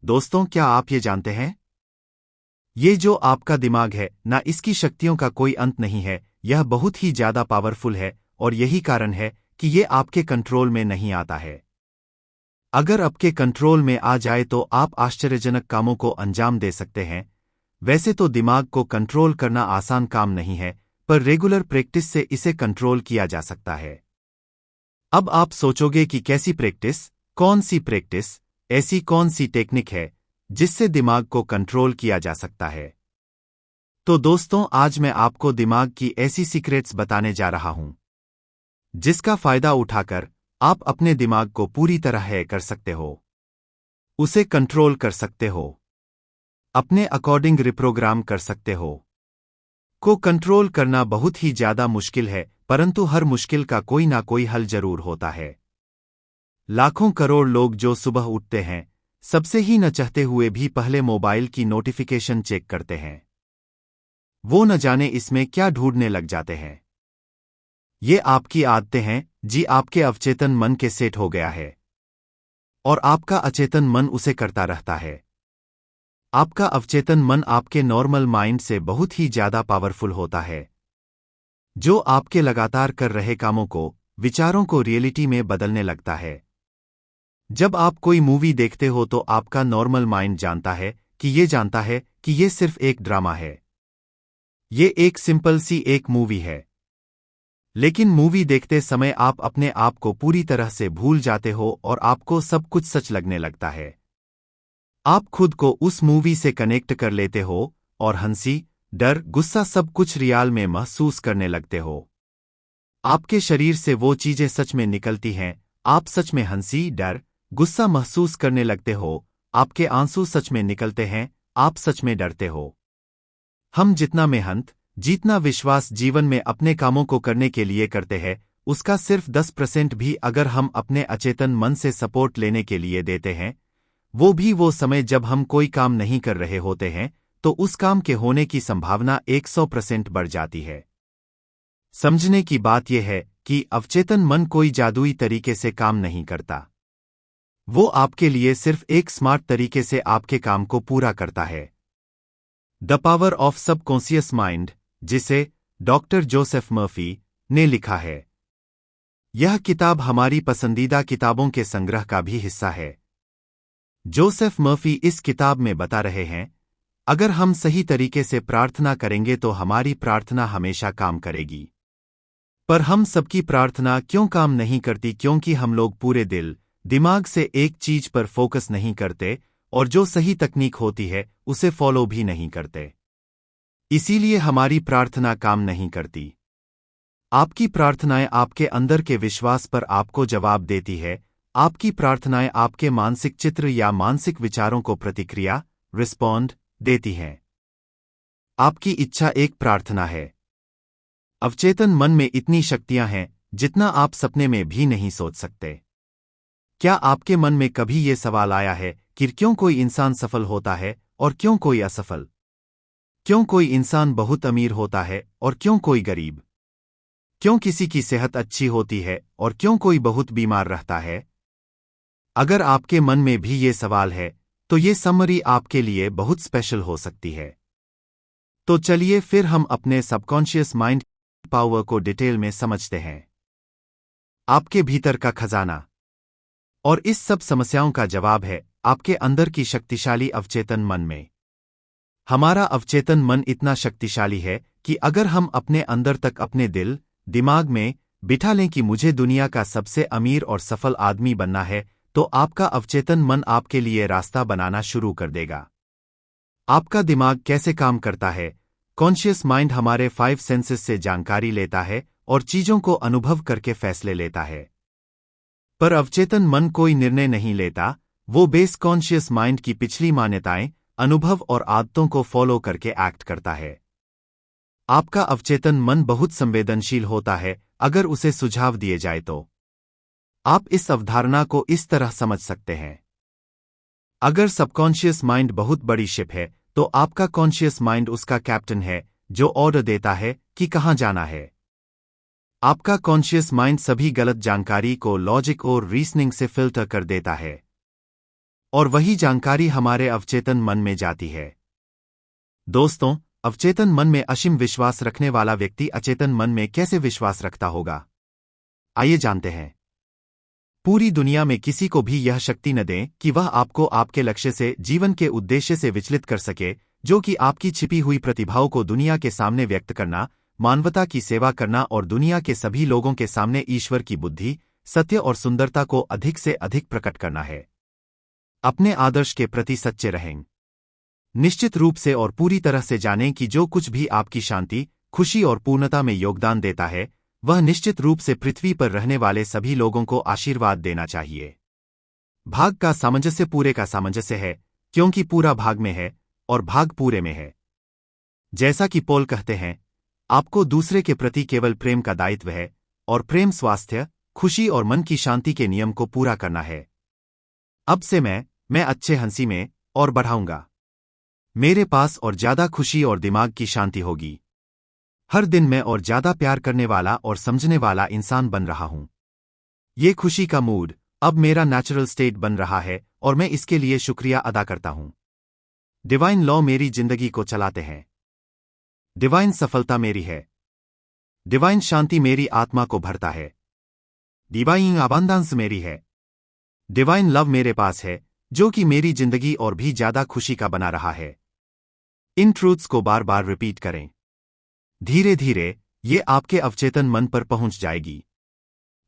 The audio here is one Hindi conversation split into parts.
दोस्तों, क्या आप ये जानते हैं? ये जो आपका दिमाग है ना, इसकी शक्तियों का कोई अंत नहीं है। यह बहुत ही ज्यादा पावरफुल है और यही कारण है कि ये आपके कंट्रोल में नहीं आता है। अगर आपके कंट्रोल में आ जाए तो आप आश्चर्यजनक कामों को अंजाम दे सकते हैं। वैसे तो दिमाग को कंट्रोल करना आसान काम नहीं है, पर रेगुलर प्रैक्टिस से इसे कंट्रोल किया जा सकता है। अब आप सोचोगे कि कैसी प्रैक्टिस, कौन सी प्रैक्टिस, ऐसी कौन सी टेक्निक है जिससे दिमाग को कंट्रोल किया जा सकता है? तो दोस्तों, आज मैं आपको दिमाग की ऐसी सीक्रेट्स बताने जा रहा हूं जिसका फायदा उठाकर आप अपने दिमाग को पूरी तरह हैक कर सकते हो, उसे कंट्रोल कर सकते हो, अपने अकॉर्डिंग रिप्रोग्राम कर सकते हो। को कंट्रोल करना बहुत ही ज्यादा मुश्किल है, परंतु हर मुश्किल का कोई ना कोई हल जरूर होता है। लाखों करोड़ लोग जो सुबह उठते हैं, सबसे ही न चाहते हुए भी पहले मोबाइल की नोटिफिकेशन चेक करते हैं। वो न जाने इसमें क्या ढूंढने लग जाते हैं। ये आपकी आदतें हैं जी, आपके अवचेतन मन के सेट हो गया है और आपका अचेतन मन उसे करता रहता है। आपका अवचेतन मन आपके नॉर्मल माइंड से बहुत ही ज्यादा पावरफुल होता है, जो आपके लगातार कर रहे कामों को, विचारों को रियलिटी में बदलने लगता है। जब आप कोई मूवी देखते हो तो आपका नॉर्मल माइंड जानता है कि ये सिर्फ एक ड्रामा है, ये एक सिंपल सी एक मूवी है। लेकिन मूवी देखते समय आप अपने आप को पूरी तरह से भूल जाते हो और आपको सब कुछ सच लगने लगता है। आप खुद को उस मूवी से कनेक्ट कर लेते हो और हंसी, डर, गुस्सा सब कुछ रियल में महसूस करने लगते हो। आपके शरीर से वो चीजें सच में निकलती हैं, आप सच में हंसी, डर, गुस्सा महसूस करने लगते हो, आपके आंसू सच में निकलते हैं, आप सच में डरते हो। हम जितना मेहनत, जितना विश्वास जीवन में अपने कामों को करने के लिए करते हैं, उसका सिर्फ 10% भी अगर हम अपने अचेतन मन से सपोर्ट लेने के लिए देते हैं, वो भी वो समय जब हम कोई काम नहीं कर रहे होते हैं, तो उस काम के होने की संभावना 100% बढ़ जाती है। समझने की बात यह है कि अवचेतन मन कोई जादुई तरीके से काम नहीं करता। वो आपके लिए सिर्फ एक स्मार्ट तरीके से आपके काम को पूरा करता है। The power of subconscious mind, जिसे डॉक्टर जोसेफ मर्फी ने लिखा है। यह किताब हमारी पसंदीदा किताबों के संग्रह का भी हिस्सा है। जोसेफ मर्फी इस किताब में बता रहे हैं, अगर हम सही तरीके से प्रार्थना करेंगे तो हमारी प्रार्थना हमेशा काम करेगी। पर हम सबकी प्रार्थना क्यों काम नहीं करती? क्योंकि हम लोग पूरे दिल, दिमाग से एक चीज पर फोकस नहीं करते और जो सही तकनीक होती है उसे फॉलो भी नहीं करते। इसीलिए हमारी प्रार्थना काम नहीं करती। आपकी प्रार्थनाएं आपके अंदर के विश्वास पर आपको जवाब देती है। आपकी प्रार्थनाएं आपके मानसिक चित्र या मानसिक विचारों को प्रतिक्रिया, रिस्पॉन्ड देती हैं। आपकी इच्छा एक प्रार्थना है। अवचेतन मन में इतनी शक्तियां हैं जितना आप सपने में भी नहीं सोच सकते। क्या आपके मन में कभी ये सवाल आया है कि क्यों कोई इंसान सफल होता है और क्यों कोई असफल? क्यों कोई इंसान बहुत अमीर होता है और क्यों कोई गरीब? क्यों किसी की सेहत अच्छी होती है और क्यों कोई बहुत बीमार रहता है? अगर आपके मन में भी ये सवाल है, तो ये समरी आपके लिए बहुत स्पेशल हो सकती है। तो चलिए फिर हम अपने सबकॉन्शियस माइंड पावर को डिटेल में समझते हैं। आपके भीतर का खजाना और इस सब समस्याओं का जवाब है आपके अंदर की शक्तिशाली अवचेतन मन में। हमारा अवचेतन मन इतना शक्तिशाली है कि अगर हम अपने अंदर तक अपने दिल, दिमाग में बिठा लें कि मुझे दुनिया का सबसे अमीर और सफल आदमी बनना है, तो आपका अवचेतन मन आपके लिए रास्ता बनाना शुरू कर देगा। आपका दिमाग कैसे काम करता है? कॉन्शियस माइंड हमारे 5 सेंसेस से जानकारी लेता है और चीजों को अनुभव करके फैसले लेता है। पर अवचेतन मन कोई निर्णय नहीं लेता, वो बेस कॉन्शियस माइंड की पिछली मान्यताएं, अनुभव और आदतों को फॉलो करके एक्ट करता है। आपका अवचेतन मन बहुत संवेदनशील होता है अगर उसे सुझाव दिए जाए तो। आप इस अवधारणा को इस तरह समझ सकते हैं। अगर सबकॉन्शियस माइंड बहुत बड़ी शिप है, तो आपका कॉन्शियस माइंड उसका कैप्टन है जो ऑर्डर देता है कि कहां जाना है। आपका कॉन्शियस माइंड सभी गलत जानकारी को लॉजिक और रीजनिंग से फिल्टर कर देता है और वही जानकारी हमारे अवचेतन मन में जाती है। दोस्तों, अवचेतन मन में असीम विश्वास रखने वाला व्यक्ति अचेतन मन में कैसे विश्वास रखता होगा? आइए जानते हैं। पूरी दुनिया में किसी को भी यह शक्ति न दें कि वह आपको आपके लक्ष्य से, जीवन के उद्देश्य से विचलित कर सके, जो कि आपकी छिपी हुई प्रतिभाओं को दुनिया के सामने व्यक्त करना, मानवता की सेवा करना और दुनिया के सभी लोगों के सामने ईश्वर की बुद्धि, सत्य और सुंदरता को अधिक से अधिक प्रकट करना है। अपने आदर्श के प्रति सच्चे रहें। निश्चित रूप से और पूरी तरह से जानें कि जो कुछ भी आपकी शांति, खुशी और पूर्णता में योगदान देता है, वह निश्चित रूप से पृथ्वी पर रहने वाले सभी लोगों को आशीर्वाद देना चाहिए। भाग का सामंजस्य पूरे का सामंजस्य है, क्योंकि पूरा भाग में है और भाग पूरे में है। जैसा कि पॉल कहते हैं, आपको दूसरे के प्रति केवल प्रेम का दायित्व है, और प्रेम स्वास्थ्य, खुशी और मन की शांति के नियम को पूरा करना है। अब से मैं अच्छे हंसी में और बढ़ाऊंगा। मेरे पास और ज्यादा खुशी और दिमाग की शांति होगी। हर दिन मैं और ज्यादा प्यार करने वाला और समझने वाला इंसान बन रहा हूं। ये खुशी का मूड अब मेरा नेचुरल स्टेट बन रहा है और मैं इसके लिए शुक्रिया अदा करता हूं। डिवाइन लॉ मेरी जिंदगी को चलाते हैं। डिवाइन सफलता मेरी है। डिवाइन शांति मेरी आत्मा को भरता है। डिवाइन अबंडेंस मेरी है। डिवाइन लव मेरे पास है, जो कि मेरी जिंदगी और भी ज्यादा खुशी का बना रहा है। इन ट्रूथ्स को बार बार रिपीट करें। धीरे धीरे ये आपके अवचेतन मन पर पहुंच जाएगी,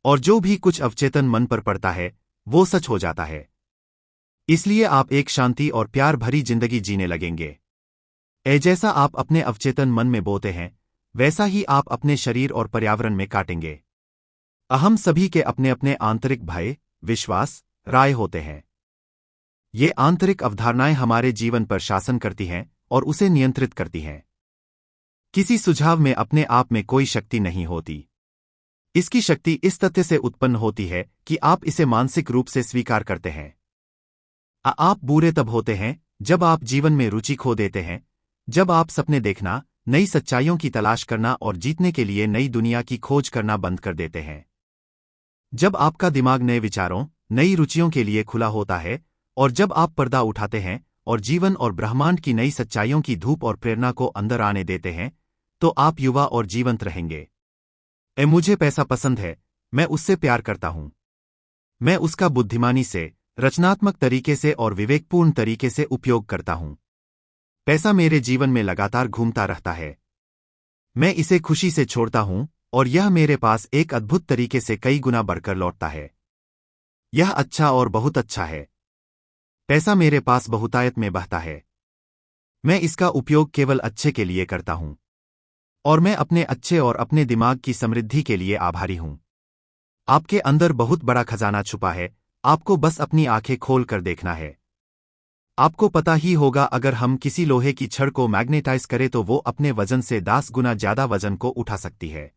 और जो भी कुछ अवचेतन मन पर पड़ता है वो सच हो जाता है। इसलिए आप एक शांति और प्यार भरी जिंदगी जीने लगेंगे। जैसा आप अपने अवचेतन मन में बोते हैं, वैसा ही आप अपने शरीर और पर्यावरण में काटेंगे। हम सभी के अपने अपने आंतरिक भय, विश्वास, राय होते हैं। ये आंतरिक अवधारणाएं हमारे जीवन पर शासन करती हैं और उसे नियंत्रित करती हैं। किसी सुझाव में अपने आप में कोई शक्ति नहीं होती। इसकी शक्ति इस तथ्य से उत्पन्न होती है कि आप इसे मानसिक रूप से स्वीकार करते हैं। आप बुरे तब होते हैं जब आप जीवन में रुचि खो देते हैं, जब आप सपने देखना, नई सच्चाइयों की तलाश करना और जीतने के लिए नई दुनिया की खोज करना बंद कर देते हैं। जब आपका दिमाग नए विचारों, नई रुचियों के लिए खुला होता है, और जब आप पर्दा उठाते हैं और जीवन और ब्रह्मांड की नई सच्चाइयों की धूप और प्रेरणा को अंदर आने देते हैं, तो आप युवा और जीवंत रहेंगे। मुझे पैसा पसंद है, मैं उससे प्यार करता हूं। मैं उसका बुद्धिमानी से, रचनात्मक तरीके से और विवेकपूर्ण तरीके से उपयोग करता हूं। पैसा मेरे जीवन में लगातार घूमता रहता है। मैं इसे खुशी से छोड़ता हूं और यह मेरे पास एक अद्भुत तरीके से कई गुना बढ़कर लौटता है। यह अच्छा और बहुत अच्छा है। पैसा मेरे पास बहुतायत में बहता है। मैं इसका उपयोग केवल अच्छे के लिए करता हूं, और मैं अपने अच्छे और अपने दिमाग की समृद्धि के लिए आभारी हूं। आपके अंदर बहुत बड़ा खजाना छुपा है, आपको बस अपनी आंखें खोल कर देखना है। आपको पता ही होगा, अगर हम किसी लोहे की छड़ को मैग्नेटाइज करें तो वो अपने वजन से 10 गुना ज्यादा वजन को उठा सकती है,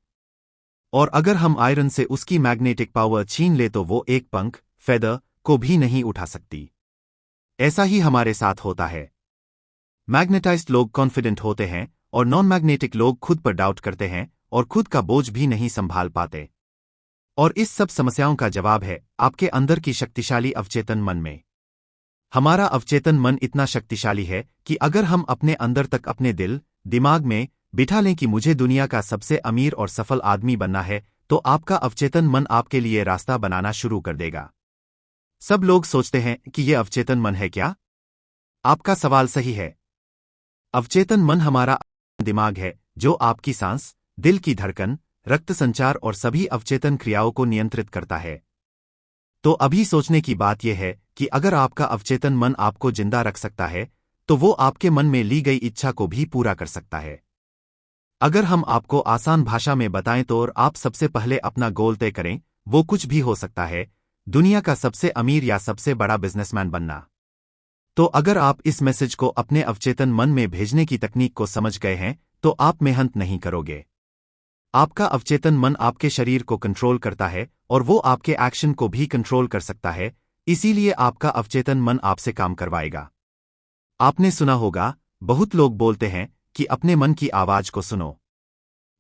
और अगर हम आयरन से उसकी मैग्नेटिक पावर छीन ले तो वो एक पंख, फेदर, को भी नहीं उठा सकती। ऐसा ही हमारे साथ होता है। मैग्नेटाइज्ड लोग कॉन्फिडेंट होते हैं और नॉन मैग्नेटिक लोग खुद पर डाउट करते हैं और खुद का बोझ भी नहीं संभाल पाते। और इस सब समस्याओं का जवाब है आपके अंदर की शक्तिशाली अवचेतन मन में। हमारा अवचेतन मन इतना शक्तिशाली है कि अगर हम अपने अंदर तक अपने दिल, दिमाग में बिठा लें कि मुझे दुनिया का सबसे अमीर और सफल आदमी बनना है, तो आपका अवचेतन मन आपके लिए रास्ता बनाना शुरू कर देगा। सब लोग सोचते हैं कि यह अवचेतन मन है क्या? आपका सवाल सही है। अवचेतन मन हमारा दिमाग है, जो आपकी सांस, दिल की धड़कन, रक्त संचार और सभी अवचेतन क्रियाओं को नियंत्रित करता है। तो अभी सोचने की बात यह है कि अगर आपका अवचेतन मन आपको जिंदा रख सकता है, तो वो आपके मन में ली गई इच्छा को भी पूरा कर सकता है। अगर हम आपको आसान भाषा में बताएं तो आप सबसे पहले अपना गोल तय करें, वो कुछ भी हो सकता है, दुनिया का सबसे अमीर या सबसे बड़ा बिजनेसमैन बनना। तो अगर आप इस मैसेज को अपने अवचेतन मन में भेजने की तकनीक को समझ गए हैं, तो आप मेहनत नहीं करोगे। आपका अवचेतन मन आपके शरीर को कंट्रोल करता है और वो आपके एक्शन को भी कंट्रोल कर सकता है, इसीलिए आपका अवचेतन मन आपसे काम करवाएगा। आपने सुना होगा, बहुत लोग बोलते हैं कि अपने मन की आवाज को सुनो।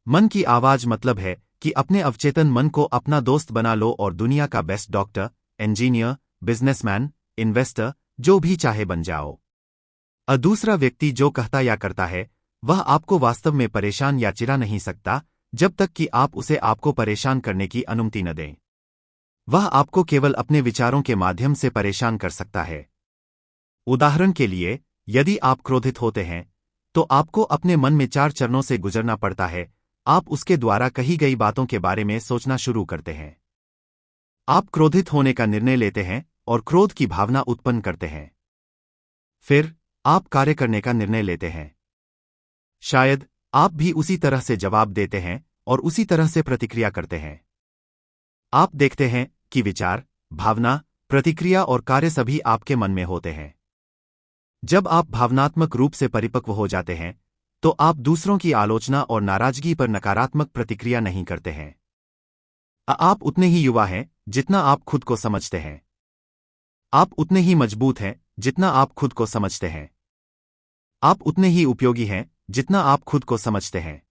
मन की आवाज मतलब है कि अपने अवचेतन मन को अपना दोस्त बना लो और दुनिया का best doctor, engineer, businessman, investor, जो भी चाहे बन जाओ। दूसरा व्यक्ति जो कहता या करता है वह आपको वास्तव में परेशान या चिढ़ा नहीं सकता जब तक कि आप उसे आपको परेशान करने की अनुमति न दें। वह आपको केवल अपने विचारों के माध्यम से परेशान कर सकता है। उदाहरण के लिए, यदि आप क्रोधित होते हैं तो आपको अपने मन में 4 चरणों से गुजरना पड़ता है। आप उसके द्वारा कही गई बातों के बारे में सोचना शुरू करते हैं। आप क्रोधित होने का निर्णय लेते हैं और क्रोध की भावना उत्पन्न करते हैं। फिर आप कार्य करने का निर्णय लेते हैं। शायद आप भी उसी तरह से जवाब देते हैं और उसी तरह से प्रतिक्रिया करते हैं। आप देखते हैं कि विचार, भावना, प्रतिक्रिया और कार्य सभी आपके मन में होते हैं। जब आप भावनात्मक रूप से परिपक्व हो जाते हैं तो आप दूसरों की आलोचना और नाराजगी पर नकारात्मक प्रतिक्रिया नहीं करते हैं। आप उतने ही युवा हैं जितना आप खुद को समझते हैं। आप उतने ही मजबूत हैं जितना आप खुद को समझते हैं। आप उतने ही उपयोगी हैं जितना आप खुद को समझते हैं।